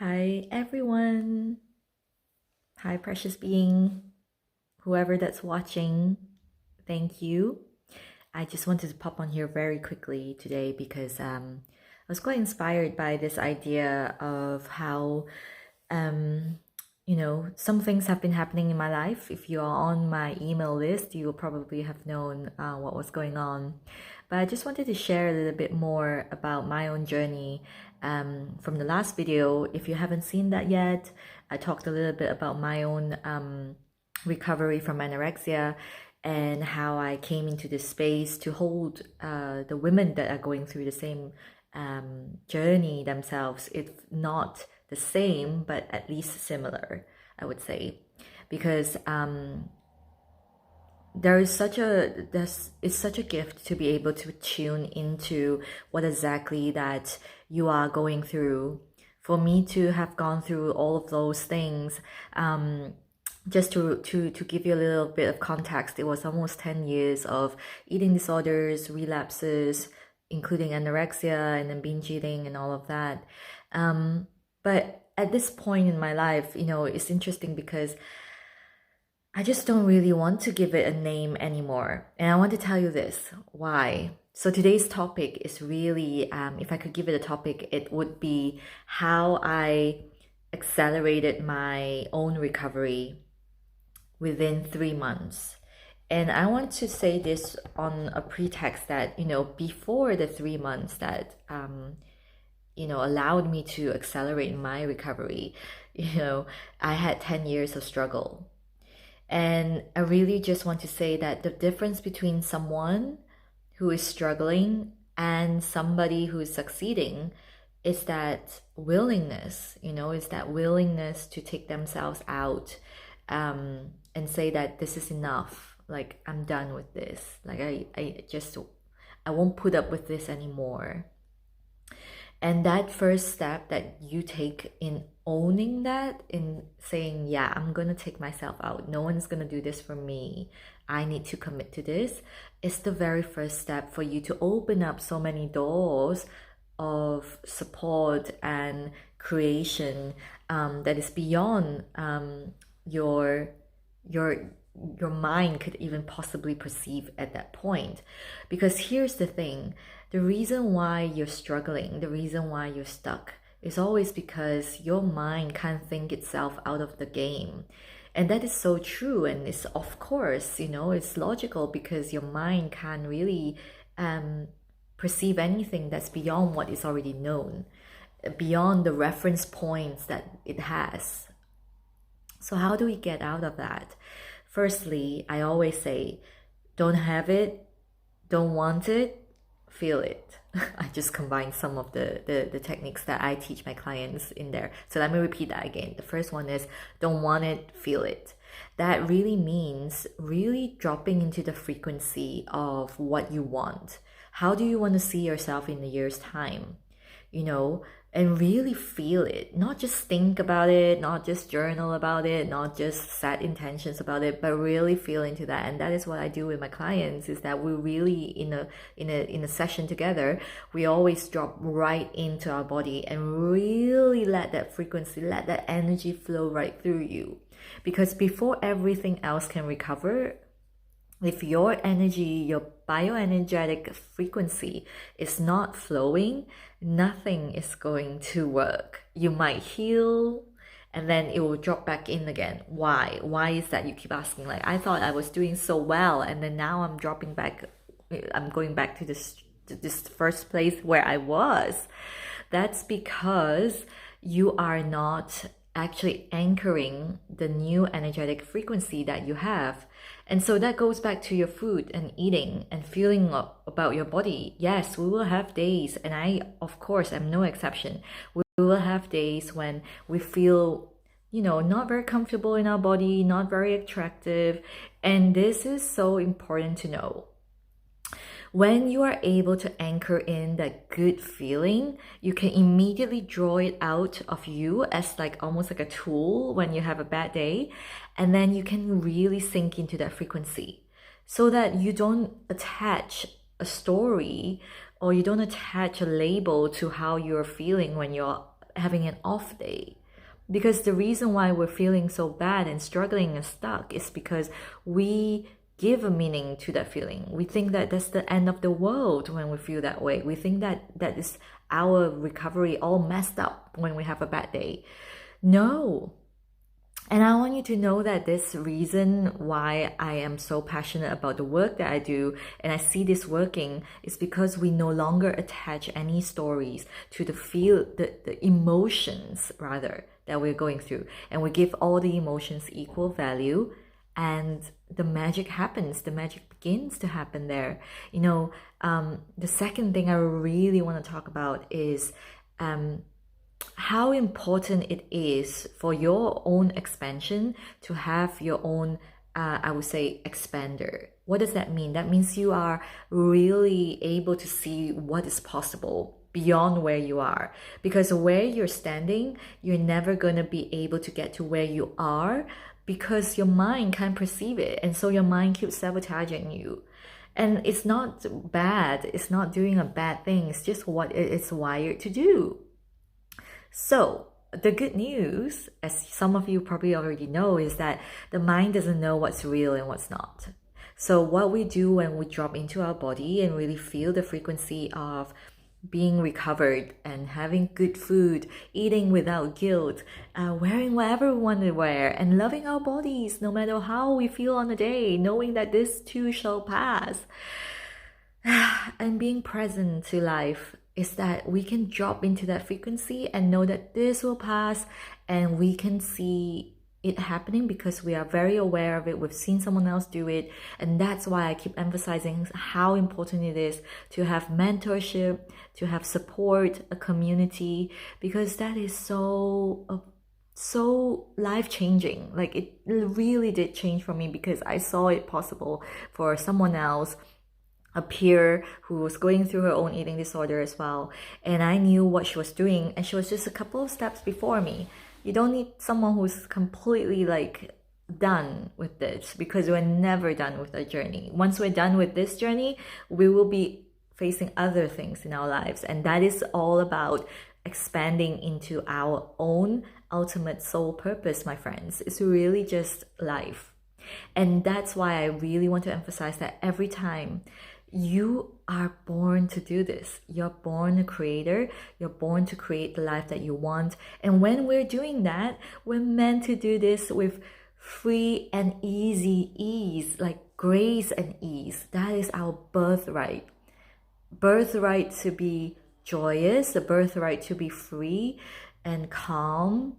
Hi, everyone. Hi, precious being. Whoever that's watching, thank you. I just wanted to pop on here very quickly today because I was quite inspired by this idea of how, um, some things have been happening in my life. If you are on my email list, you will probably have known what was going on. But I just wanted to share a little bit more about my own journey from the last video. If you haven't seen that yet, I talked a little bit about my own recovery from anorexia and how I came into this space to hold the women that are going through the same journey themselves, if not the same, but at least similar, I would say, because it's such a gift to be able to tune into what exactly that you are going through. For me to have gone through all of those things, just to give you a little bit of context, it was almost 10 years of eating disorders, relapses, including anorexia and then binge eating and all of that. But at this point in my life, it's interesting because I just don't really want to give it a name anymore. And I want to tell you this. Why? So today's topic is really, if I could give it a topic, it would be how I accelerated my own recovery within 3 months. And I want to say this on a pretext that, before the 3 months that, allowed me to accelerate my recovery, I had 10 years of struggle. And I really just want to say that the difference between someone who is struggling and somebody who is succeeding is that willingness, is that willingness to take themselves out and say that this is enough. Like, I'm done with this. Like, I won't put up with this anymore. And that first step that you take in owning that, in saying, yeah, I'm going to take myself out. No one's going to do this for me. I need to commit to this, is the very first step for you to open up so many doors of support and creation that is beyond your mind could even possibly perceive at that point. Because here's the thing, the reason why you're struggling, the reason why you're stuck is always because your mind can't think itself out of the game. And that is so true. And it's, of course, it's logical because your mind can't really perceive anything that's beyond what is already known, beyond the reference points that it has. So how do we get out of that? Firstly, I always say, don't have it, don't want it, feel it. I just combined some of the techniques that I teach my clients in there. So let me repeat that again. The first one is, don't want it, feel it. That really means really dropping into the frequency of what you want. How do you want to see yourself in a year's time? And really feel it, not just think about it, not just journal about it, not just set intentions about it, but really feel into that. And that is what I do with my clients, is that we really in a session together, we always drop right into our body and really let that frequency, let that energy flow right through you. Because before everything else can recover, if your energy, your bioenergetic frequency is not flowing, nothing is going to work. You might heal and then it will drop back in again. Why? Why is that? You keep asking, like, I thought I was doing so well and then now I'm dropping back. I'm going back to this first place where I was. That's because you are not actually anchoring the new energetic frequency that you have. And so that goes back to your food and eating and feeling about your body. Yes, we will have days, and I, of course, am no exception. We will have days when we feel, not very comfortable in our body, not very attractive. And this is so important to know. When you are able to anchor in that good feeling, you can immediately draw it out of you as like almost like a tool when you have a bad day. And then you can really sink into that frequency so that you don't attach a story or you don't attach a label to how you're feeling when you're having an off day. Because the reason why we're feeling so bad and struggling and stuck is because we give a meaning to that feeling. We think that that's the end of the world when we feel that way. We think that that is our recovery all messed up when we have a bad day. No. And I want you to know that this reason why I am so passionate about the work that I do and I see this working is because we no longer attach any stories to the emotions rather that we're going through, and we give all the emotions equal value, and the magic happens. The magic begins to happen there. The second thing I really want to talk about is how important it is for your own expansion to have your own, I would say, expander. What does that mean? That means you are really able to see what is possible beyond where you are. Because where you're standing, you're never going to be able to get to where you are because your mind can't perceive it. And so your mind keeps sabotaging you. And it's not bad. It's not doing a bad thing. It's just what it's wired to do. So the good news, as some of you probably already know, is that the mind doesn't know what's real and what's not. So what we do when we drop into our body and really feel the frequency of being recovered and having good food, eating without guilt, wearing whatever we want to wear, and loving our bodies no matter how we feel on the day, knowing that this too shall pass, and being present to life, is that we can drop into that frequency and know that this will pass, and we can see it happening because we are very aware of it. We've seen someone else do it, and that's why I keep emphasizing how important it is to have mentorship, to have support, a community, because that is so life-changing. Like, it really did change for me because I saw it possible for someone else, a peer who was going through her own eating disorder as well, and I knew what she was doing, and she was just a couple of steps before me. You don't need someone who's completely done with this, because we're never done with our journey. Once we're done with this journey, we will be facing other things in our lives, and that is all about expanding into our own ultimate soul purpose, my friends. It's really just life. And that's why I really want to emphasize that every time you are born to do this. You're born a creator. You're born to create the life that you want. And when we're doing that, we're meant to do this with free and easy ease, like grace and ease. That is our birthright. Birthright to be joyous, the birthright to be free and calm,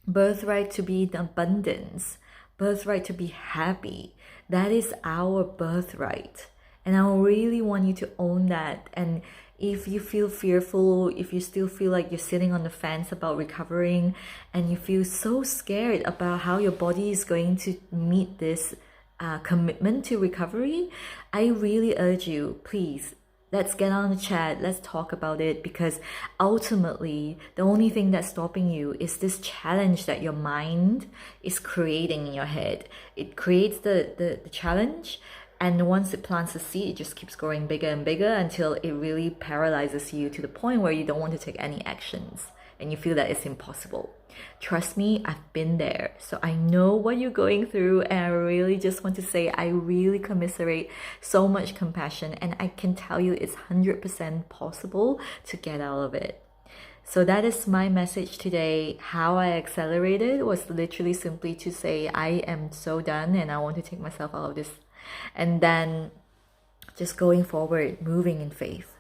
birthright to be in abundance, birthright to be happy. That is our birthright. And I really want you to own that. And if you feel fearful, if you still feel like you're sitting on the fence about recovering, and you feel so scared about how your body is going to meet this commitment to recovery, I really urge you, please, let's get on the chat. Let's talk about it, because ultimately, the only thing that's stopping you is this challenge that your mind is creating in your head. It creates the challenge, and once it plants a seed, it just keeps growing bigger and bigger until it really paralyzes you to the point where you don't want to take any actions and you feel that it's impossible. Trust me, I've been there. So I know what you're going through, and I really just want to say I really commiserate, so much compassion, and I can tell you it's 100% possible to get out of it. So that is my message today. How I accelerated was literally simply to say I am so done and I want to take myself out of this. And then just going forward, moving in faith.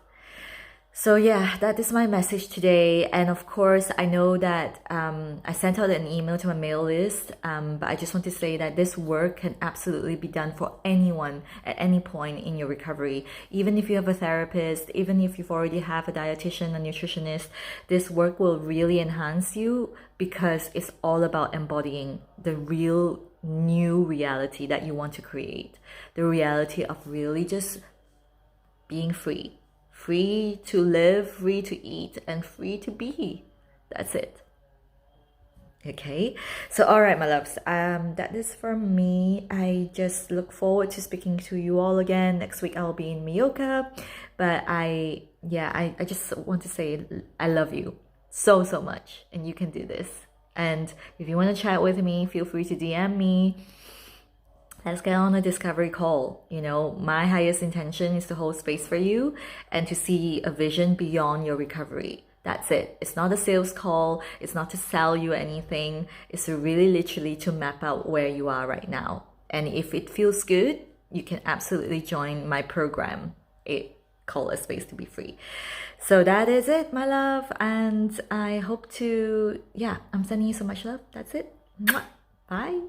So yeah, that is my message today. And of course, I know that I sent out an email to my mail list, but I just want to say that this work can absolutely be done for anyone at any point in your recovery. Even if you have a therapist, even if you've already have a dietitian, a nutritionist, this work will really enhance you, because it's all about embodying the real new reality that you want to create. The reality of really just being free. Free to live, free to eat, and free to be. That's it. Okay, so all right, my loves, that is from me. I just look forward to speaking to you all again. Next week I'll be in Mallorca, but I just want to say I love you. so, so much, and you can do this. And if you want to chat with me, feel free to DM me. Let's get on a discovery call. You know, my highest intention is to hold space for you and to see a vision beyond your recovery. That's it. It's not a sales call. It's not to sell you anything. It's to really literally to map out where you are right now. And if it feels good, you can absolutely join my program. Called A Space to Be Free. So that is it, my love. And I hope to, I'm sending you so much love. That's it. Mwah. Bye.